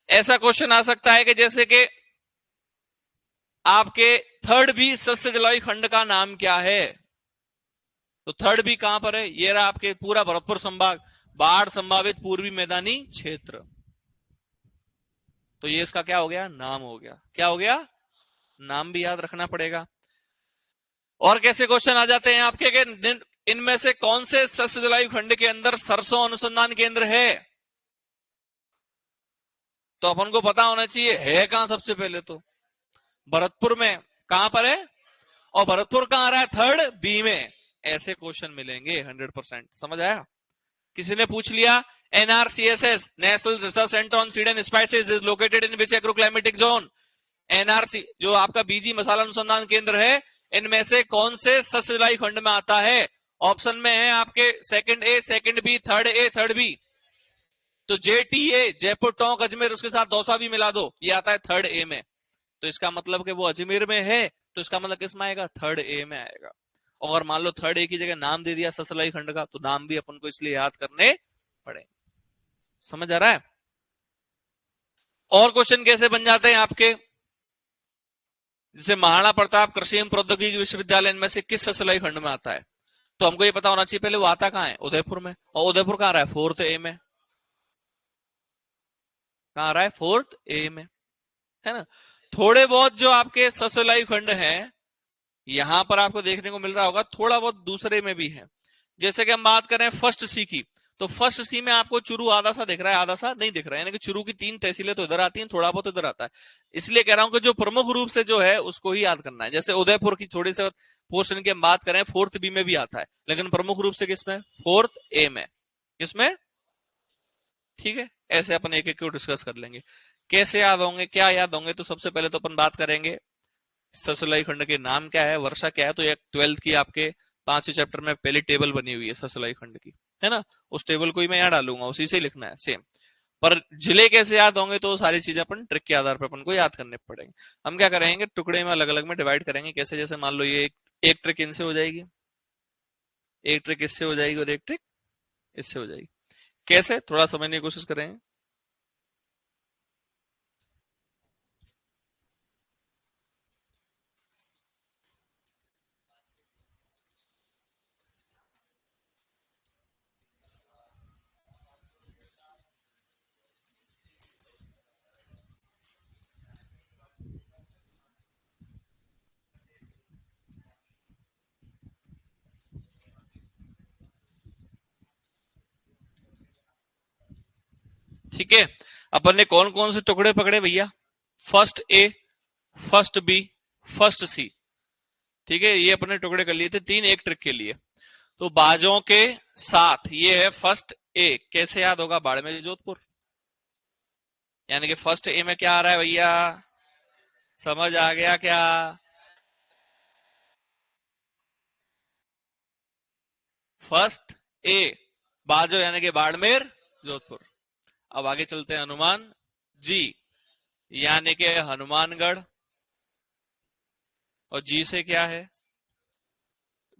ऐसा क्वेश्चन आ सकता है कि जैसे कि आपके थर्ड बी सस्य जलवायु खंड का नाम क्या है, तो थर्ड बी कहां पर है, ये रहा आपके पूरा भरतपुर संभाग, बाढ़ संभावित पूर्वी मैदानी क्षेत्र, तो ये इसका क्या हो गया, नाम हो गया। क्या हो गया, नाम भी याद रखना पड़ेगा। और कैसे क्वेश्चन आ जाते हैं आपके कि इनमें से कौन से सस्य जलवायु खंड के अंदर सरसों अनुसंधान केंद्र है, तो अपन को पता होना चाहिए है कहां, सबसे पहले तो भरतपुर में, कहां पर है, और भरतपुर कहां आ रहा है, थर्ड बी में। ऐसे क्वेश्चन मिलेंगे 100%, समझ आया। किसी ने पूछ लिया NRCSS national research centre on seed and spices is located in which agroclimatic zone, NRC जो आपका बीजी मसाला अनुसंधान केंद्र है, इनमें से कौन से सस्य जलवायु खंड में आता है। ऑप्शन में है आपके second A second B, third A third B, तो जेटीए जयपुर टोंक अजमेर, उसके साथ दौसा भी मिला दो, ये आता है थर्ड ए में, तो इसका मतलब कि वो अजमेर में है, तो इसका मतलब किस में आएगा, थर्ड ए में आएगा। और मान लो थर्ड ए की जगह नाम दे दिया सस्य जलवायु खंड का, तो नाम भी अपन को इसलिए याद करने पड़े। समझ आ रहा है। और क्वेश्चन कैसे बन जाते हैं आपके, जैसे महाराणा प्रताप कृषि एवं प्रौद्योगिकी विश्वविद्यालय इनमें से किस सस्य जलवायु खंड में आता है, तो हमको ये पता होना चाहिए पहले वो आता कहां है, उदयपुर में, और उदयपुर कहां आ रहा है, फोर्थ ए में, कहां आ रहा है, फोर्थ ए में, है ना। थोड़े बहुत जो आपके सस्य जलवायु खंड है यहां पर आपको देखने को मिल रहा होगा, थोड़ा बहुत दूसरे में भी है। जैसे कि हम बात करें फर्स्ट सी की, तो फर्स्ट सी में आपको चुरू आधा सा दिख रहा है, आधा सा नहीं दिख रहा है, यानी कि चुरू की 3 तहसीलें तो इधर आती हैं, थोड़ा बहुत इधर आता है। इसलिए कह रहा हूं कि जो प्रमुख रूप से जो है उसको ही याद करना है। जैसे उदयपुर की थोड़ी सी पोर्शन की हम बात करें, फोर्थ बी में भी आता है, लेकिन प्रमुख रूप से किसमें, फोर्थ ए में, किसमें। ठीक है, ऐसे अपन एक एक को डिस्कस कर लेंगे, कैसे याद होंगे, क्या याद होंगे। तो सबसे पहले तो अपन बात करेंगे सस्य जलवायु खंड के नाम क्या है, वर्षा क्या है। तो एक 12th की आपके 5वें चैप्टर में पहली टेबल बनी हुई है सस्य जलवायु खंड की, है ना, उस टेबल को ही मैं यहाँ डालूंगा, उसी से लिखना है सेम। पर जिले कैसे याद होंगे, तो सारी चीजें अपन ट्रिक के आधार पर अपन को याद करने पड़ेंगे। हम क्या करेंगे, टुकड़े में अलग अलग में डिवाइड करेंगे। कैसे, जैसे मान लो ये एक ट्रिक इनसे हो जाएगी, एक ट्रिक इससे हो जाएगी, और एक ट्रिक इससे हो जाएगी। कैसे, थोड़ा समझने की कोशिश करेंगे। ठीक है, अपन ने कौन कौन से टुकड़े पकड़े भैया, first A, first B, first सी। ठीक है, ये अपने टुकड़े कर लिए थे 3 एक ट्रिक के लिए। तो बाजों के साथ ये है फर्स्ट ए, कैसे याद होगा, बाड़मेर जोधपुर, यानी कि फर्स्ट ए में क्या आ रहा है भैया, समझ आ गया क्या। फर्स्ट ए बाजो यानी कि बाड़मेर जोधपुर। अब आगे चलते हैं, हनुमान जी, यानी कि हनुमानगढ़। और जी से क्या है?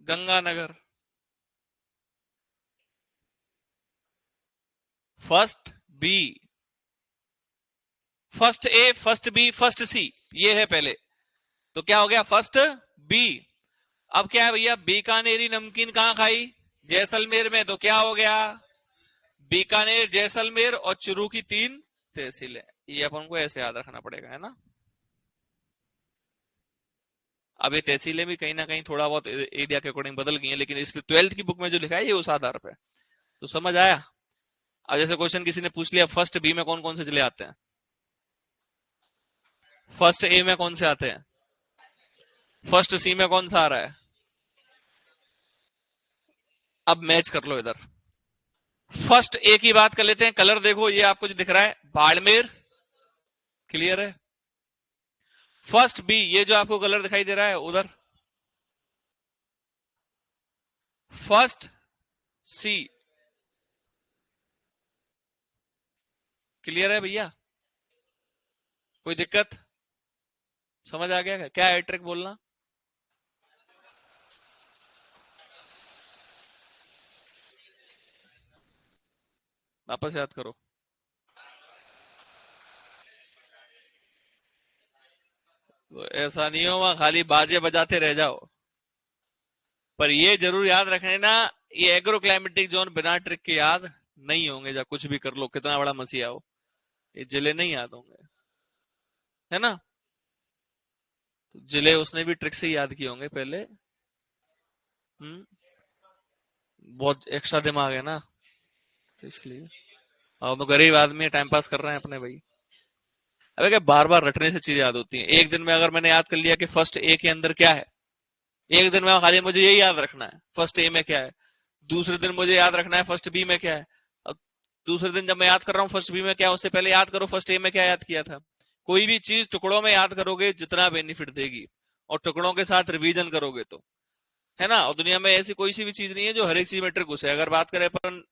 Ganganagar. First B, first A, first B, first C, ये है पहले। तो क्या हो गया? First B. अब क्या है भैया? बीकानेरी नमकीन कहाँ खाई? जैसलमेर में। तो क्या हो गया? बीकानेर, जैसलमेर और चुरू की 3 तहसीलें। ये अपन को ऐसे याद रखना पड़ेगा, है ना। अब ये तहसीलें भी कहीं ना कहीं थोड़ा बहुत एरिया के अकॉर्डिंग बदल गई हैं, लेकिन इस 12th की बुक में जो लिखा है ये उस आधार पे। तो समझ आया? अब जैसे क्वेश्चन किसी ने पूछ लिया, फर्स्ट बी में कौन कौन से जिले आते हैं? फर्स्ट ए में कौन से आते हैं? फर्स्ट सी में कौन सा आ रहा है? अब मैच कर लो इधर। फर्स्ट ए की बात कर लेते हैं। कलर देखो, ये आपको जो दिख रहा है बाड़मेर, क्लियर है। फर्स्ट बी, ये जो आपको कलर दिखाई दे रहा है उधर। फर्स्ट सी, क्लियर है भैया? कोई दिक्कत? समझ आ गया? क्या है ट्रिक बोलना? वापस याद करो। तो ऐसा नहीं हो वहां खाली बाजे बजाते रह जाओ। पर ये जरूर याद रखने ना, ये एग्रो क्लाइमेटिक जोन बिना ट्रिक के याद नहीं होंगे। जा कुछ भी कर लो, कितना बड़ा मसीहा हो, ये जिले नहीं याद होंगे, है ना। तो जिले उसने भी ट्रिक से याद किए होंगे पहले। हम्म। बहुत एक्स्ट्रा दिमाग है ना, इसलिए। और तो गरीब आदमी टाइम पास कर रहे हैं अपने भाई। अबे क्या, बार बार रटने से चीज याद होती है। एक दिन में अगर मैंने याद कर लिया कि फर्स्ट ए के अंदर क्या है, एक दिन में खाली मुझे यही याद रखना है फर्स्ट ए में क्या है। दूसरे दिन मुझे याद रखना है फर्स्ट बी में क्या है। अब दूसरे दिन जब मैं याद कर रहा हूँ फर्स्ट बी में क्या है, उससे पहले याद करो फर्स्ट ए में क्या याद किया था। कोई भी चीज टुकड़ों में याद करोगे जितना बेनिफिट देगी, और टुकड़ों के साथ रिवीजन करोगे तो, है ना। और दुनिया में ऐसी कोई सी भी चीज नहीं है जो हर एक चीज में ट्रिक घुसे। अगर बात करें अपन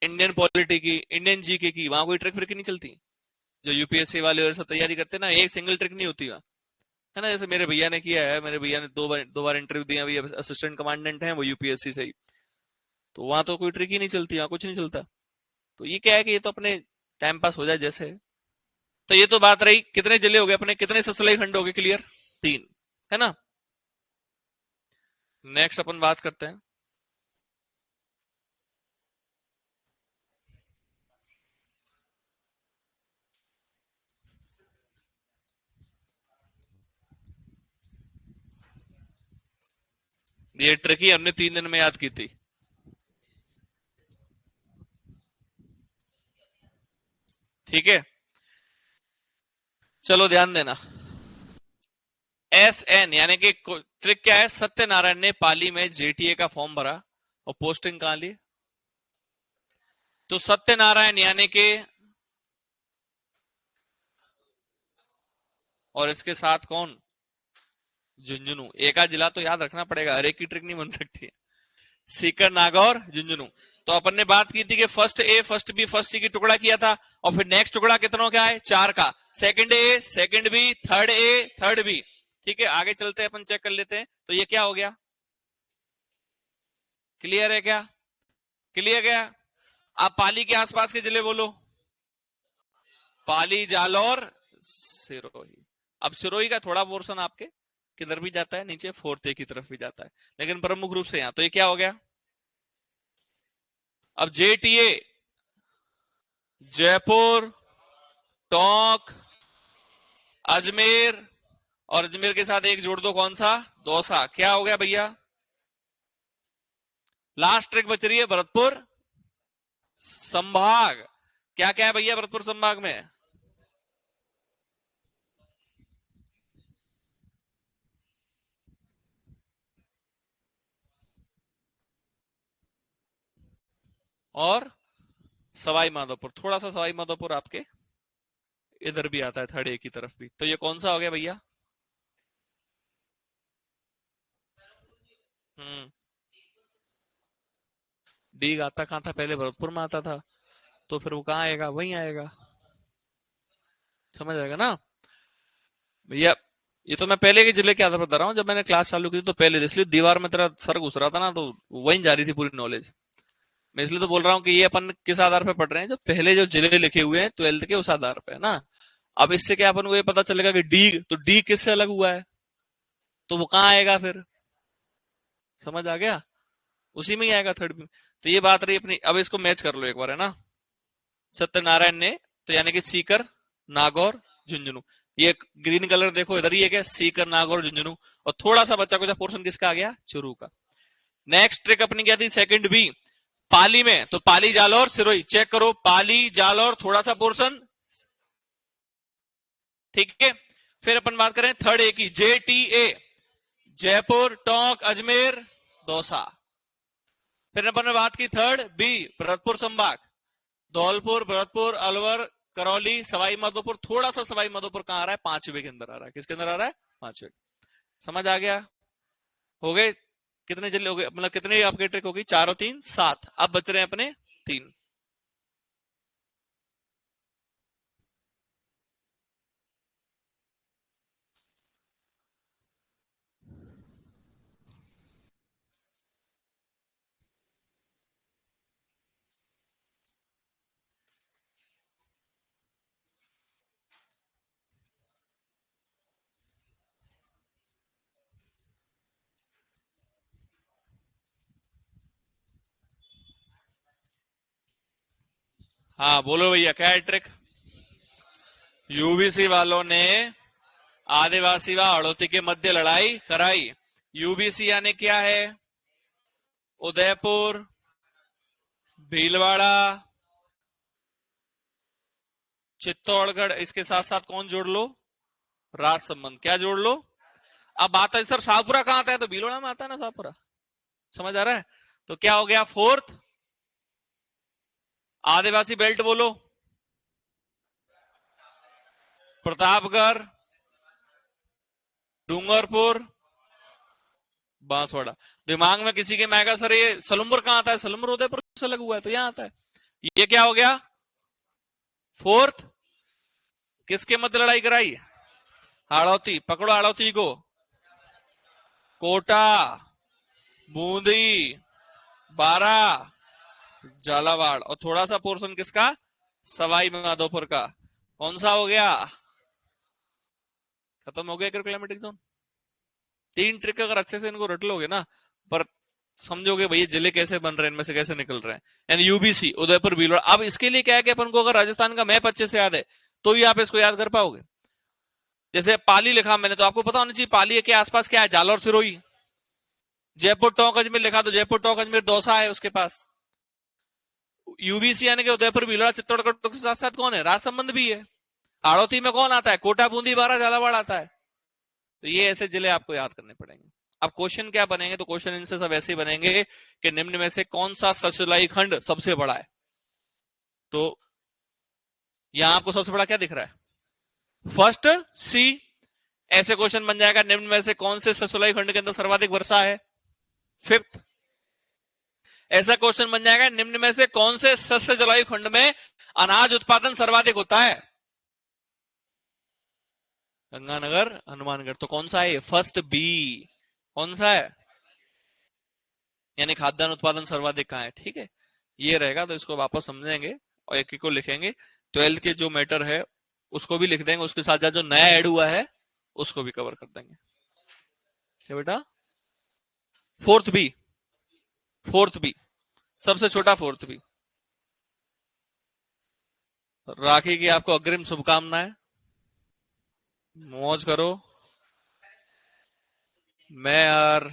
इंडियन पॉलिटी की, इंडियन जीके की, वहां कोई ट्रिक फ्रिक नहीं चलती। जो यूपीएससी वाले और सब तैयारी करते हैं ना, एक सिंगल ट्रिक नहीं होती वहां, है ना। जैसे मेरे भैया ने किया है, मेरे भैया ने दो बार इंटरव्यू दिया, अभी असिस्टेंट कमांडेंट है वो यूपीएससी से ही। तो वहां तो कोई ट्रिक ही नहीं चलती, वहां कुछ नहीं चलता। तो ये क्या है कि ये तो अपने टाइम पास हो जाए जैसे। तो ये तो बात रही, कितने जिले हो गए अपने, कितने ससलाई खंड हो गए, क्लियर? 3, है ना। नेक्स्ट अपन बात करते हैं। ये ट्रिक ही हमने 3 दिन में याद की थी। ठीक है, चलो ध्यान देना। SN यानी कि ट्रिक क्या है, सत्यनारायण ने पाली में जेटीए का फॉर्म भरा और पोस्टिंग कहां ली? तो सत्यनारायण यानी कि, और इसके साथ कौन? झुंझुनू। एक आध जिला तो याद रखना पड़ेगा, हर एक की ट्रिक नहीं बन सकती है। सीकर, नागौर, झुंझुनू। तो अपन ने बात की थी कि first A, first B, first सी की टुकड़ा किया था, और फिर नेक्स्ट टुकड़ा कितनों का है? 4 का। Second A, second B, third A, third B. ठीक है, आगे चलते हैं, अपन चेक कर लेते हैं। तो ये क्या हो गया? क्लियर है क्या? क्लियर क्या? आप पाली के आसपास के जिले बोलो। पाली, जालौर, सिरोही। अब सिरोही का थोड़ा पोर्शन आपके किधर भी जाता है, नीचे फोर्थ ए की तरफ भी जाता है, लेकिन प्रमुख रूप से यहां। तो ये क्या हो गया? अब जेटीए, जयपुर, टोंक, अजमेर, और अजमेर के साथ एक जोड़ दो, कौन सा? दौसा। क्या हो गया भैया? लास्ट ट्रिक बच रही है भरतपुर संभाग। क्या क्या है भैया भरतपुर संभाग में? और सवाई माधोपुर, थोड़ा सा सवाई माधोपुर आपके इधर भी आता है, थर्ड ए की तरफ भी। तो ये कौन सा हो गया भैया? हम्म। डी आता कहाँ था? पहले भरतपुर में आता था, तो फिर वो कहाँ आएगा? वहीं आएगा। समझ आएगा ना भैया। ये तो मैं पहले के जिले के आधार पर बता रहा हूँ, जब मैंने क्लास चालू की थी तो पहले, इसलिए दीवार में तेरा सर घुस रहा था ना, तो वहीं जा रही थी पूरी नॉलेज। मैं इसलिए तो बोल रहा हूँ कि ये अपन किस आधार पे पढ़ रहे हैं, जो पहले जो जिले लिखे हुए हैं 12th के, उस आधार पे है ना। अब इससे क्या अपन को ये पता चलेगा कि डी, तो डी किससे अलग हुआ है, तो वो कहाँ आएगा फिर। समझ आ गया, उसी में ही आएगा थर्ड में। तो ये बात रही अपनी। अब इसको मैच कर लो एक बार, है ना। सत्यनारायण ने, तो यानी कि सीकर, नागौर, झुंझुनू। ये ग्रीन कलर देखो इधर ही है क्या, सीकर, नागौर, झुंझुनू। और थोड़ा सा बच्चा कुछ पोर्शन किसका आ गया, चुरू का। नेक्स्ट ट्रिक अपनी क्या थी, सेकंड बी, पाली में, तो पाली, जालौर, सिरोही। चेक करो, पाली, जालौर, थोड़ा सा पोर्शन, ठीक है। फिर अपन बात करें थर्ड ए की, JTA, जयपुर, टोंक, अजमेर, दौसा। फिर अपन ने बात की थर्ड बी, भरतपुर संभाग, धौलपुर, भरतपुर, अलवर, करौली, सवाई माधोपुर। थोड़ा सा सवाई माधोपुर कहां आ रहा है, 5वें के अंदर आ रहा है। किसके अंदर आ रहा है, 5वें। समझ आ गया। हो गए कितने जिले हो गए, मतलब कितने आपके ट्रिक होगी, 4 और 3 7। अब बच रहे हैं अपने 3। हाँ बोलो भैया, क्या है ट्रिक। यूबीसी वालों ने आदिवासी व हड़ौती के मध्य लड़ाई कराई। यूबीसी यानी क्या है, उदयपुर, भीलवाड़ा, चित्तौड़गढ़। इसके साथ साथ कौन जोड़ लो, राजसमंद। क्या जोड़ लो। अब बात है सर शाहपुरा कहां आता है, तो भीलवाड़ा में आता है ना शाहपुरा। समझ आ रहा है। तो क्या हो गया, फोर्थ आदिवासी बेल्ट बोलो, प्रतापगढ़, डूंगरपुर, बांसवाड़ा। दिमाग में किसी के में आएगा सर ये सलुम्बर कहां आता है, सलुम्बर उदयपुर से लगा हुआ है, तो यहां आता है। ये क्या हो गया, फोर्थ। किसके मध्य लड़ाई कराई, हाड़ौती। पकड़ो हाड़ौती को, कोटा, बूंदी, बारा, झालावाड़। और थोड़ा सा पोर्शन किसका, सवाई माधोपुर का। कौन सा हो गया, खत्म हो गया क्लिमेटिक जोन। 3 ट्रिक अगर अच्छे से इनको रट लोगे ना, पर समझोगे भैया जिले कैसे बन रहे हैं, इनमें से कैसे निकल रहे हैं। And UBC, Udaipur, Bhilwara. अब इसके लिए क्या है कि अपन को अगर राजस्थान का मैप अच्छे से याद है, तो ही आप इसको याद कर पाओगे। जैसे पाली लिखा मैंने, तो आपको पता होना चाहिए पाली के आसपास क्या है, जालौर, सिरोही। जयपुर, टोंक, अजमेर लिखा, तो जयपुर, टोंक, अजमेर, दौसा है उसके पास। यूबीसी यानी कि उदयपुर, भीलवाड़ा, चित्तौड़गढ़ के साथ साथ कौन है, राजसमंद भी है। हाड़ौती में कौन आता है, कोटा, बूंदी, बारा, झालावाड़ आता है। तो ये ऐसे जिले आपको याद करने पड़ेंगे। अब क्वेश्चन क्या बनेंगे, तो क्वेश्चन इनसे सब ऐसे ही बनेंगे कि निम्न में से कौन सा ससुलाई खंड सबसे बड़ा है। तो यहां आपको सबसे बड़ा क्या दिख रहा है, फर्स्ट सी। ऐसे क्वेश्चन बन जाएगा, निम्न में से कौन से ससुलाई खंड के अंदर सर्वाधिक वर्षा है, फिफ्थ। ऐसा क्वेश्चन बन जाएगा, निम्न में से कौन से सस्य जलवायु खंड में अनाज उत्पादन सर्वाधिक होता है, गंगानगर, हनुमानगढ़। तो कौन सा है, फर्स्ट बी। कौन सा है, यानी खाद्यान्न उत्पादन सर्वाधिक कहाँ है, ठीक है। ये रहेगा, तो इसको वापस समझेंगे और एक एक को लिखेंगे। 12 के जो मैटर है उसको भी लिख देंगे, उसके साथ साथ जो नया ऐड हुआ है उसको भी कवर कर देंगे। क्या बेटा, फोर्थ बी, फोर्थ बी, सबसे छोटा फोर्थ बी। राखी की आपको अग्रिम शुभकामनाएं, मौज करो। मैं यार